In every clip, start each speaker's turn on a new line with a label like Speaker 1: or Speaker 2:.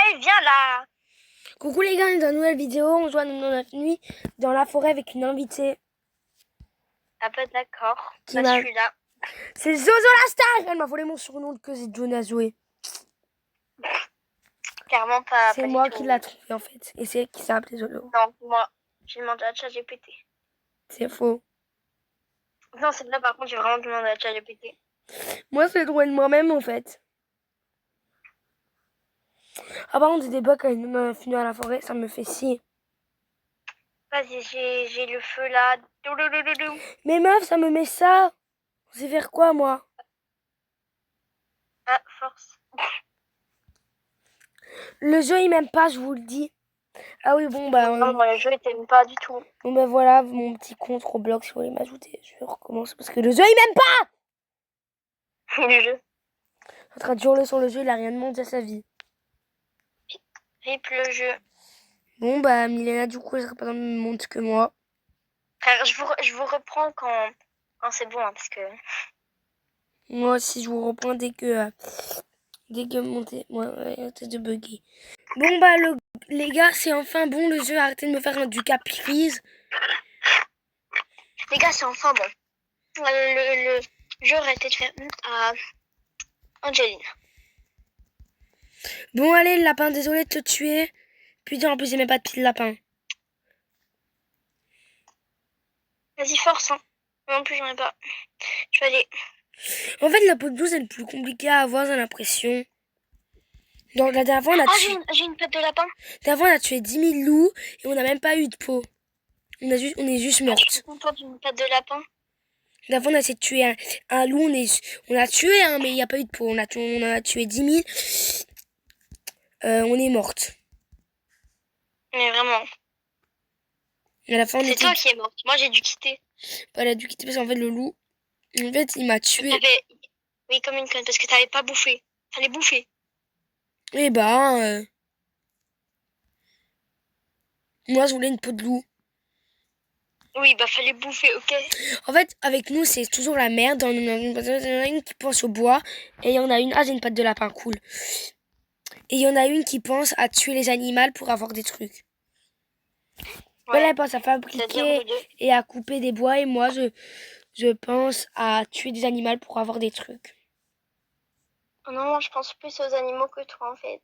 Speaker 1: Hey, viens là.
Speaker 2: Coucou les gars, on est dans une nouvelle vidéo. On joue à notre nuit dans la forêt avec une invitée.
Speaker 1: Ah bah d'accord.
Speaker 2: Qui
Speaker 1: Bah
Speaker 2: m'a-
Speaker 1: celui-là.
Speaker 2: C'est Zozo la star. Elle m'a volé mon surnom que c'est Johnny Zoé.
Speaker 1: Clairement pas.
Speaker 2: C'est
Speaker 1: Pas
Speaker 2: moi
Speaker 1: du
Speaker 2: qui
Speaker 1: tout.
Speaker 2: l'a trouvé en fait. Et c'est elle qui s'est appelée Zozo.
Speaker 1: Non, moi. J'ai demandé à ChatGPT.
Speaker 2: C'est faux.
Speaker 1: Non, c'est là par contre, j'ai vraiment demandé à ChatGPT.
Speaker 2: Moi, c'est trouvé de moi-même en fait. Ah par contre, j'ai des bugs quand une meuf finit à la forêt. Ça me fait chier.
Speaker 1: Vas-y, j'ai le feu là. Douloulouloulou.
Speaker 2: Mais meuf, ça me met ça. On sait faire quoi moi?
Speaker 1: Ah, force.
Speaker 2: Le jeu il m'aime pas, je vous le dis. Ah oui, bon bah...
Speaker 1: Non, moi, le jeu, il t'aime pas du tout.
Speaker 2: Bon bah voilà, mon petit compte Roblox, si vous voulez m'ajouter. Je vais recommencer parce que le jeu il m'aime pas.
Speaker 1: Le jeu.
Speaker 2: En train de hurler sur le jeu, il a rien demandé à sa vie.
Speaker 1: Rip le jeu.
Speaker 2: Bon bah Milena du coup elle sera pas dans le même monde que moi.
Speaker 1: Frère, je vous reprends quand c'est bon, hein, parce que...
Speaker 2: Moi aussi je vous reprends dès que montez. Moi arrêtez de bugger. Bon bah les gars c'est enfin bon le jeu, arrêtez de me faire du caprice.
Speaker 1: Les gars, c'est enfin bon. Le jeu aurait été de faire à Angeline.
Speaker 2: Bon allez le lapin, désolé de te tuer. Putain en plus j'ai même pas de pied de lapin.
Speaker 1: Vas-y, force, hein. Moi non plus, j'en ai pas. Je vais aller...
Speaker 2: En fait la peau de blouse elle est plus compliquée à avoir, j'ai l'impression. Donc la dernière fois on a
Speaker 1: Ah,
Speaker 2: tué...
Speaker 1: j'ai une patte de lapin.
Speaker 2: D'avant, on a tué 10 000 loups et on n'a même pas eu de peau. On est juste
Speaker 1: Je
Speaker 2: morte.
Speaker 1: suis contente d'une patte de lapin.
Speaker 2: D'avant, on a essayé de tuer un loup. On a tué un, mais il n'y a pas eu de peau. On en a tué 10 000. On est morte.
Speaker 1: Mais vraiment.
Speaker 2: Et à la fin, on
Speaker 1: C'est
Speaker 2: était...
Speaker 1: toi qui es morte. Moi, j'ai dû quitter.
Speaker 2: Elle a dû quitter parce qu'en fait, le loup, en fait, il m'a tué.
Speaker 1: Oui, comme une conne, parce que t'avais pas bouffé. Fallait bouffer.
Speaker 2: Et bah, moi, je voulais une peau de loup.
Speaker 1: Oui, bah fallait bouffer, ok.
Speaker 2: En fait, avec nous, c'est toujours la merde. Il y en a une qui pense au bois. Et il y en a une... Ah, j'ai une patte de lapin, cool. Et il y en a une qui pense à tuer les animaux pour avoir des trucs.
Speaker 1: Ouais.
Speaker 2: Elle pense à fabriquer et à couper des bois. Et moi, je pense à tuer des animaux pour avoir des trucs.
Speaker 1: Oh non, je pense plus aux animaux que toi, en fait.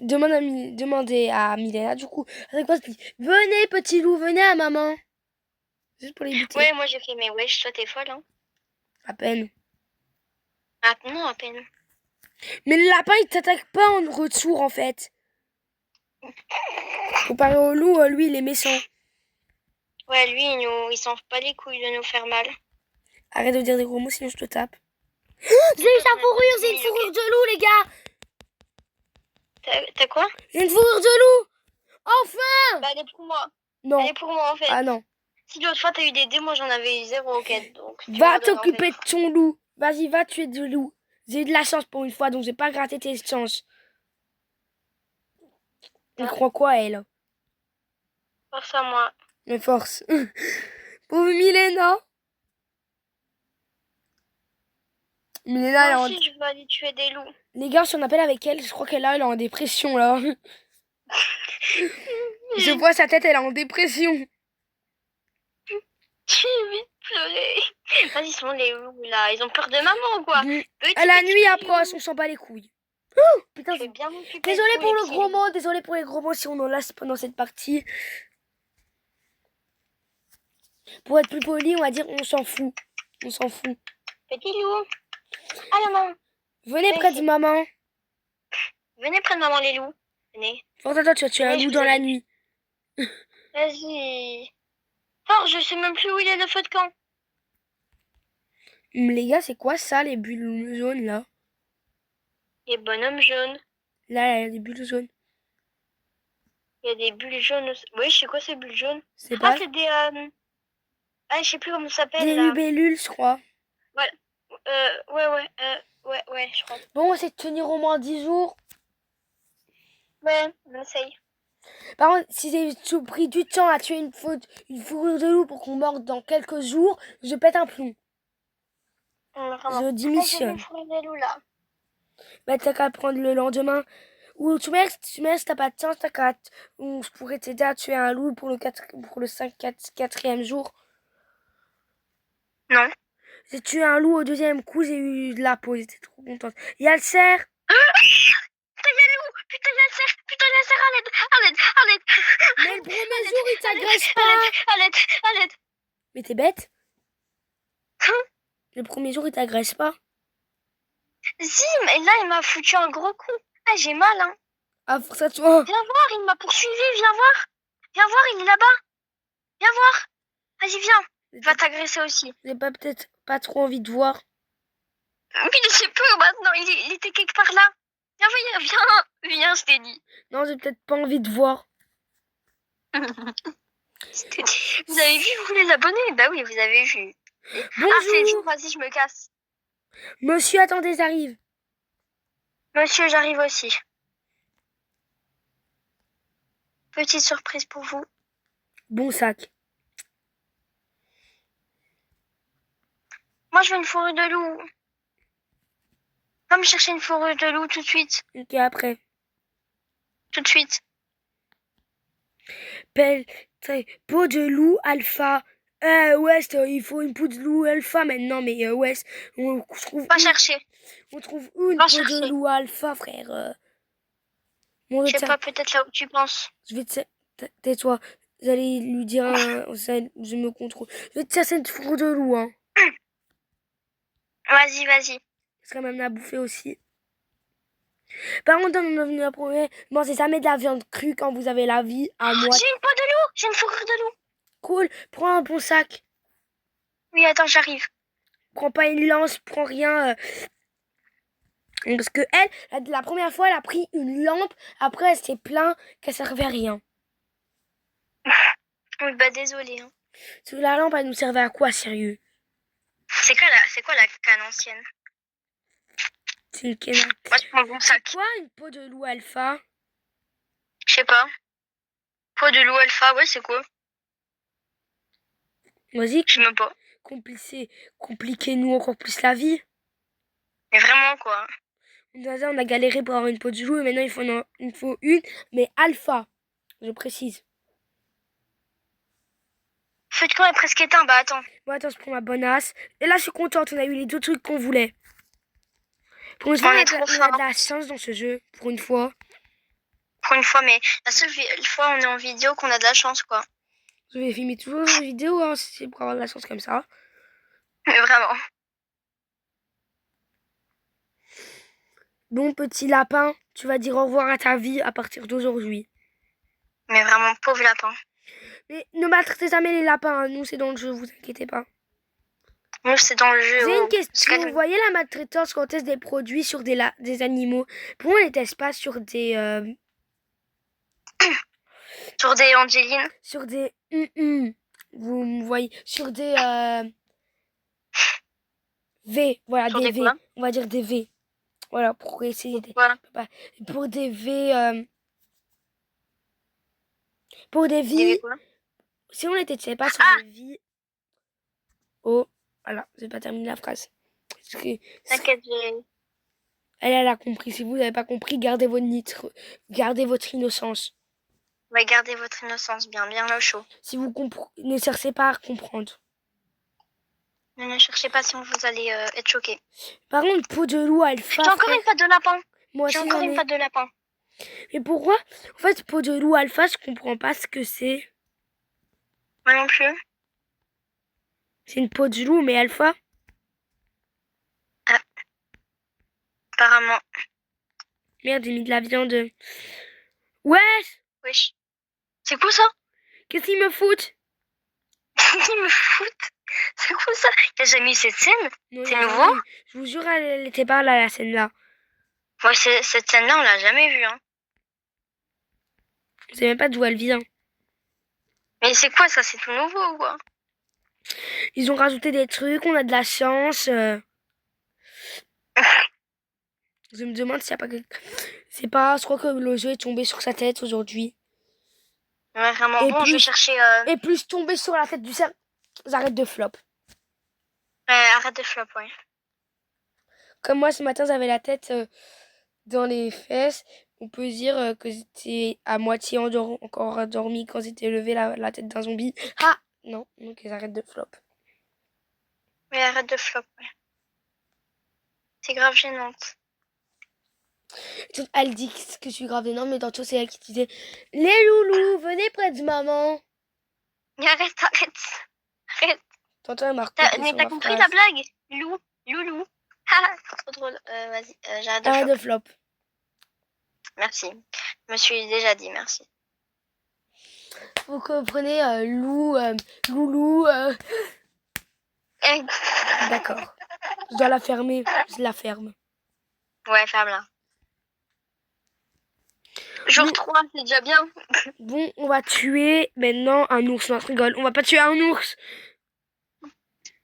Speaker 2: Demandez à Milena, du coup. Avec quoi, venez, petit loup, venez à maman. Juste pour les buter.
Speaker 1: Ouais, moi j'ai fait, mais wesh, toi t'es folle, hein.
Speaker 2: À peine.
Speaker 1: Ah non, à peine.
Speaker 2: Mais le lapin, il t'attaque pas en retour, en fait. Comparé au loup, lui, il est méchant.
Speaker 1: Ouais, lui, il s'en fout pas les couilles de nous faire mal.
Speaker 2: Arrête de dire des gros mots, sinon je te tape. J'ai eu sa fourrure, c'est une fourrure de loup, les gars.
Speaker 1: T'as quoi?
Speaker 2: J'ai une fourrure de loup. Enfin.
Speaker 1: Bah, elle est pour moi.
Speaker 2: Non.
Speaker 1: Elle est pour moi, en fait.
Speaker 2: Ah non.
Speaker 1: Si l'autre fois t'as eu des dés, moi j'en avais eu 0, ok. Donc,
Speaker 2: Va t'occuper de ton loup. Vas-y, va tuer du loup. J'ai eu de la chance pour une fois, donc j'ai pas gratté tes chances. Elle croit quoi, elle?
Speaker 1: Force à moi.
Speaker 2: Mais force. Pauvre Milena. Milena,
Speaker 1: Moi aussi, je veux aller tuer des loups.
Speaker 2: Les gars, si on appelle avec elle, je crois qu'elle est en dépression, là. Je vois sa tête, elle est en dépression.
Speaker 1: J'ai envie de pleurer. Vas-y, sinon les loups, là, ils ont peur de maman ou quoi?
Speaker 2: À la nuit, approche, on s'en bat les couilles. Oh, putain,
Speaker 1: bien
Speaker 2: désolé pour le gros mot, désolé pour les gros mots si on en lasse pendant cette partie. Pour être plus poli, on va dire on s'en fout. On s'en fout.
Speaker 1: Petit loup. Ah, maman.
Speaker 2: Venez près de maman.
Speaker 1: Venez près de maman, les loups. Venez.
Speaker 2: Attends, tu as tué un loup dans la nuit.
Speaker 1: Vas-y. Oh, je sais même plus où il est le feu de camp.
Speaker 2: Les gars, c'est quoi ça, les bulles jaunes, là?
Speaker 1: Les bonhommes jaunes.
Speaker 2: Là, il y a des bulles jaunes.
Speaker 1: Il y a des bulles jaunes aussi. Oui, je sais quoi ces bulles jaunes?
Speaker 2: C'est pas...
Speaker 1: c'est des... Ah, je sais plus comment ça s'appelle,
Speaker 2: des libellules, je crois.
Speaker 1: Ouais. Ouais, je crois.
Speaker 2: Bon, on essaie de tenir au moins 10 jours.
Speaker 1: Ouais, on essaye.
Speaker 2: Par contre, si j'ai pris du temps à tuer une fourrure de loup pour qu'on meure dans quelques jours, je pète un plomb. Je démissionne.
Speaker 1: Là.
Speaker 2: Bah, t'as qu'à prendre le lendemain. Ou tu mets, si t'as pas de chance, ou je pourrais t'aider à tuer un loup pour le 4e jour.
Speaker 1: Non.
Speaker 2: J'ai tué un loup au 2e coup, j'ai eu de la peau, j'étais trop contente. Il y a le cerf.
Speaker 1: Putain, il y a le loup. Putain, il y a le cerf. Putain, il y a le cerf. À l'aide. À l'aide. À l'aide.
Speaker 2: Mais le premier jour, il t'agresse
Speaker 1: À
Speaker 2: pas.
Speaker 1: l'aide. À l'aide. À l'aide.
Speaker 2: Mais t'es bête. Le premier jour, il t'agresse pas.
Speaker 1: Si, mais là, il m'a foutu un gros coup. Ah, j'ai mal, hein.
Speaker 2: Ah, pour ça, toi.
Speaker 1: Viens voir, il m'a poursuivi. Viens voir. Viens voir, il est là-bas. Viens voir. Vas-y, viens. Il va t'agresser aussi.
Speaker 2: J'ai pas peut-être pas trop envie de voir.
Speaker 1: Mais je sais plus maintenant. Il était quelque part là. Viens, viens. Viens, je t'ai dit.
Speaker 2: Non, j'ai peut-être pas envie de voir.
Speaker 1: Vous avez vu, vous les abonnés? Bah oui, vous avez vu.
Speaker 2: Bonjour.
Speaker 1: Ah, c'est jour, vas-y, je me casse.
Speaker 2: Monsieur, attendez, j'arrive.
Speaker 1: Monsieur, j'arrive aussi. Petite surprise pour vous.
Speaker 2: Bon sac.
Speaker 1: Moi, je veux une fourrure de loup. Va me chercher une fourrure de loup tout de suite.
Speaker 2: Ok, après.
Speaker 1: Tout de suite.
Speaker 2: Peau de loup alpha. West, il faut une peau de loup alpha maintenant, mais West, on trouve
Speaker 1: Va chercher.
Speaker 2: On trouve où une
Speaker 1: Va
Speaker 2: peau
Speaker 1: chercher.
Speaker 2: de loup alpha, frère. Bon,
Speaker 1: Je sais pas, peut-être là où tu penses.
Speaker 2: Je vais te... Tais-toi. Vous allez lui dire... je me contrôle. Je vais te chasser une fourrure de loup, hein.
Speaker 1: Vas-y, vas-y.
Speaker 2: Parce qu'elle m'en a bouffé aussi. Par contre, dans mon avenue à premier, mangez jamais de la viande crue quand vous avez la vie à moi.
Speaker 1: J'ai une peau de loup. J'ai une fourrure de loup.
Speaker 2: Cool. Prends un bon sac.
Speaker 1: Oui, attends, j'arrive.
Speaker 2: Prends pas une lance, prends rien. Parce que elle, la première fois, elle a pris une lampe. Après, elle s'est plaint qu'elle servait à rien.
Speaker 1: Oui, bah désolé. Hein.
Speaker 2: Parce que la lampe, elle nous servait à quoi, sérieux?
Speaker 1: C'est quoi la canne ancienne?
Speaker 2: C'est une canne.
Speaker 1: Moi, je prends le bon sac.
Speaker 2: C'est quoi une peau de loup alpha?
Speaker 1: Je sais pas. Peau de loup alpha, ouais, c'est quoi?
Speaker 2: Vas-y,
Speaker 1: Je sais même pas.
Speaker 2: compliquez-nous encore plus la vie.
Speaker 1: Mais vraiment, quoi.
Speaker 2: On a galéré pour avoir une peau de loup et maintenant il faut une, mais alpha, je précise.
Speaker 1: Feu de camp est presque éteint, bah attends.
Speaker 2: Bon, attends, je prends ma bonasse. Et là, je suis contente, on a eu les deux trucs qu'on voulait. Pour une fois, on a de la chance dans ce jeu, pour une fois.
Speaker 1: Pour une fois, mais la seule fois on est en vidéo qu'on a de la chance, quoi.
Speaker 2: Je vais filmer toujours une vidéo, hein, si c'est pour avoir de la chance comme ça.
Speaker 1: Mais vraiment.
Speaker 2: Bon, petit lapin, tu vas dire au revoir à ta vie à partir d'aujourd'hui.
Speaker 1: Mais vraiment, pauvre lapin.
Speaker 2: Mais ne maltraitez jamais les lapins, hein. Nous, c'est dans le jeu, vous inquiétez pas.
Speaker 1: Nous, c'est dans le jeu.
Speaker 2: J'ai une question. Vous voyez la maltraitance quand on teste des produits sur des animaux? Pourquoi on les teste pas sur des...
Speaker 1: Sur des Angelines?
Speaker 2: Sur des... Vous me voyez? Sur des... V. Voilà, sur des V. Quoi? On va dire des V. Voilà, pour essayer...
Speaker 1: Voilà.
Speaker 2: Pour des V... Pour des vies... Si on les testait pas sur des vies... Oh, voilà, j'ai pas terminé la phrase.
Speaker 1: T'inquiète,
Speaker 2: elle a compris. Si vous n'avez pas compris, gardez votre innocence.
Speaker 1: Ouais, gardez votre innocence bien au chaud.
Speaker 2: Si vous ne cherchez pas à comprendre.
Speaker 1: Ne cherchez pas sinon vous allez être choqué.
Speaker 2: Par contre, peau de loup alpha...
Speaker 1: J'ai encore une patte de lapin.
Speaker 2: Moi
Speaker 1: j'ai encore une patte de lapin.
Speaker 2: Mais pourquoi? En fait, peau de loup alpha, je comprends pas ce que c'est.
Speaker 1: Moi non plus.
Speaker 2: C'est une peau de loup, mais alpha?
Speaker 1: Ah. Apparemment.
Speaker 2: Merde, j'ai mis de la viande. Wesh!
Speaker 1: Wesh. C'est quoi ça?
Speaker 2: Qu'est-ce qu'ils me foutent?
Speaker 1: Ils me foutent? C'est quoi ça? T'as jamais eu cette scène? C'est nouveau?
Speaker 2: Je vous jure, elle était pas là, la scène là.
Speaker 1: Ouais, cette scène-là, on l'a jamais vue, hein.
Speaker 2: Je sais même pas d'où elle vient.
Speaker 1: Mais c'est quoi ça? C'est tout nouveau ou quoi?
Speaker 2: Ils ont rajouté des trucs, on a de la chance. Je me demande s'il n'y a pas quelque... C'est pas... Je crois que le jeu est tombé sur sa tête aujourd'hui.
Speaker 1: Ouais, vraiment.
Speaker 2: Et
Speaker 1: bon, je vais chercher...
Speaker 2: Et plus tomber sur la tête du cerf. J'arrête de flop.
Speaker 1: Arrête de flop, ouais.
Speaker 2: Comme moi, ce matin, j'avais la tête dans les fesses. On peut dire que c'était à moitié encore endormi quand c'était levé la tête d'un zombie. Ah non, donc ils arrêtent de flop.
Speaker 1: Mais arrête de flop. Ouais. C'est grave gênante.
Speaker 2: Elle dit que je suis grave énorme, mais tantôt c'est elle qui disait les loulous, venez près de maman.
Speaker 1: Mais arrête.
Speaker 2: Tantôt elle m'a recoupé
Speaker 1: Mais
Speaker 2: sur
Speaker 1: t'as
Speaker 2: ma
Speaker 1: compris
Speaker 2: phrase.
Speaker 1: la blague? Loulou. Trop drôle. Vas-y, j'arrête de
Speaker 2: Arrête
Speaker 1: flop.
Speaker 2: de flop.
Speaker 1: Merci. Je me suis déjà dit merci.
Speaker 2: Vous comprenez, loulou. D'accord. Je dois la fermer. Je la ferme.
Speaker 1: Ouais, ferme-la. Jour 3, c'est déjà bien.
Speaker 2: Bon, on va tuer maintenant un ours. Non, je rigole. On va pas tuer un ours.
Speaker 1: On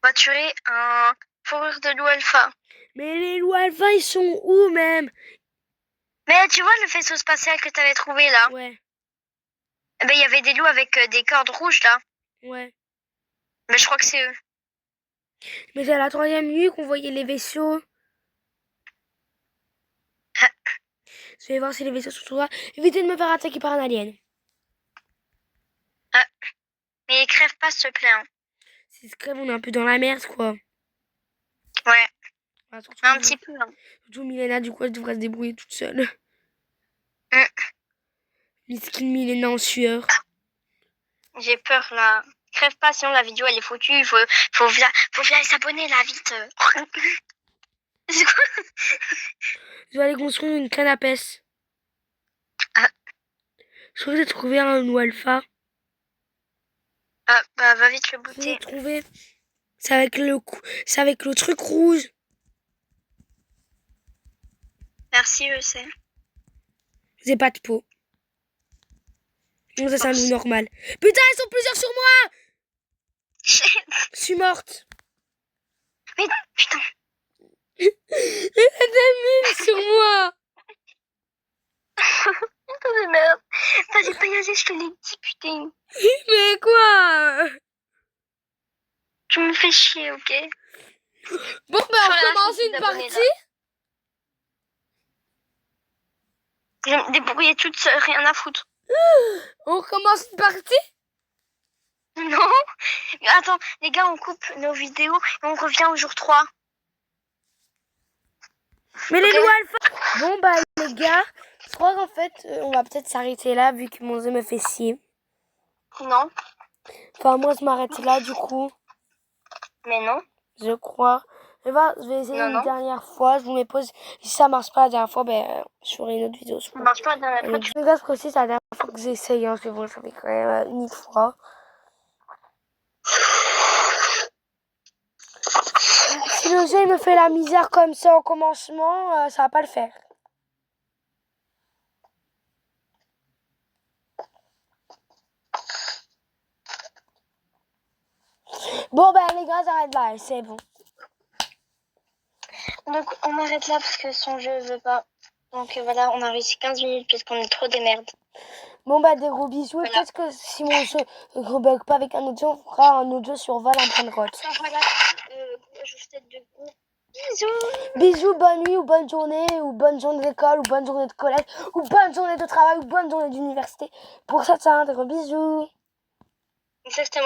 Speaker 1: va tuer un fourrure de loup alpha.
Speaker 2: Mais les loups alpha, ils sont où même?
Speaker 1: Mais tu vois le faisceau spatial que t'avais trouvé là?
Speaker 2: Ouais.
Speaker 1: Eh ben, il y avait des loups avec des cordes rouges là.
Speaker 2: Ouais.
Speaker 1: Mais je crois que c'est eux.
Speaker 2: Mais c'est à la 3e nuit qu'on voyait les vaisseaux. Je vais voir si les vaisseaux sont toujours là. Évitez de me faire attaquer par un alien.
Speaker 1: Mais crève pas s'il te plaît. Hein.
Speaker 2: Si se crève, on est un peu dans la merde, quoi.
Speaker 1: Ouais.
Speaker 2: Ah, surtout,
Speaker 1: Un petit peu. Hein.
Speaker 2: Surtout Milena, du coup, elle devrait se débrouiller toute seule. Miskin Milena en sueur.
Speaker 1: J'ai peur là. Crève pas, sinon la vidéo elle est foutue. Il faut bien s'abonner là, vite. C'est quoi?
Speaker 2: Je vais aller construire une canne à pêche.
Speaker 1: Ah.
Speaker 2: Je crois que j'ai trouvé un loup alpha.
Speaker 1: Ah, bah va vite le
Speaker 2: J'ai
Speaker 1: goûter.
Speaker 2: trouvé. C'est avec le truc rouge.
Speaker 1: Merci, c'est.
Speaker 2: J'ai pas de peau. Non, ça c'est un loup normal. Putain, ils sont plusieurs sur moi! Je suis morte.
Speaker 1: Mais putain.
Speaker 2: Il y a des mille sur moi.
Speaker 1: Putain de merde. Fallait pas y aller, je te l'ai dit, putain.
Speaker 2: Mais quoi?
Speaker 1: Tu me fais chier, ok?
Speaker 2: Bon, ben on commence une partie.
Speaker 1: Je vais me débrouiller toute seule, rien à foutre.
Speaker 2: On recommence une partie?
Speaker 1: Non. Mais attends, les gars, on coupe nos vidéos et on revient au jour 3.
Speaker 2: Mais les loups alpha. Bon, bah, les gars, je crois qu'en fait, on va peut-être s'arrêter là vu que mon jeu me fait chier.
Speaker 1: Non.
Speaker 2: Enfin, moi, je m'arrête là du coup.
Speaker 1: Mais non.
Speaker 2: Je crois. Je vais essayer
Speaker 1: Non,
Speaker 2: une
Speaker 1: non.
Speaker 2: dernière fois. Je vous mets pause. Si ça marche pas la dernière fois, ben, je ferai une autre vidéo.
Speaker 1: Ça marche pas dans la fois.
Speaker 2: Les gars, c'est la dernière fois que j'essaye. Hein, parce que bon, ça fait quand même une fois. Si le jeu il me fait la misère comme ça au commencement, ça va pas le faire. Bon, ben, les gars, j'arrête là. C'est bon.
Speaker 1: Donc, on arrête là parce que son jeu veut pas. Donc, voilà, on a réussi 15 minutes puisqu'on est trop des merdes.
Speaker 2: Bon, bah, des gros bisous.
Speaker 1: Voilà.
Speaker 2: Et peut-être que si mon jeu ne bug pas avec un autre jeu, on fera un autre jeu sur Val en pleine route.
Speaker 1: Donc, voilà, je vous souhaite de gros bisous.
Speaker 2: Bisous, bonne nuit ou bonne journée d'école ou bonne journée de collège ou bonne journée de travail ou bonne journée d'université. Pour ça, des gros bisous.
Speaker 1: Exactement.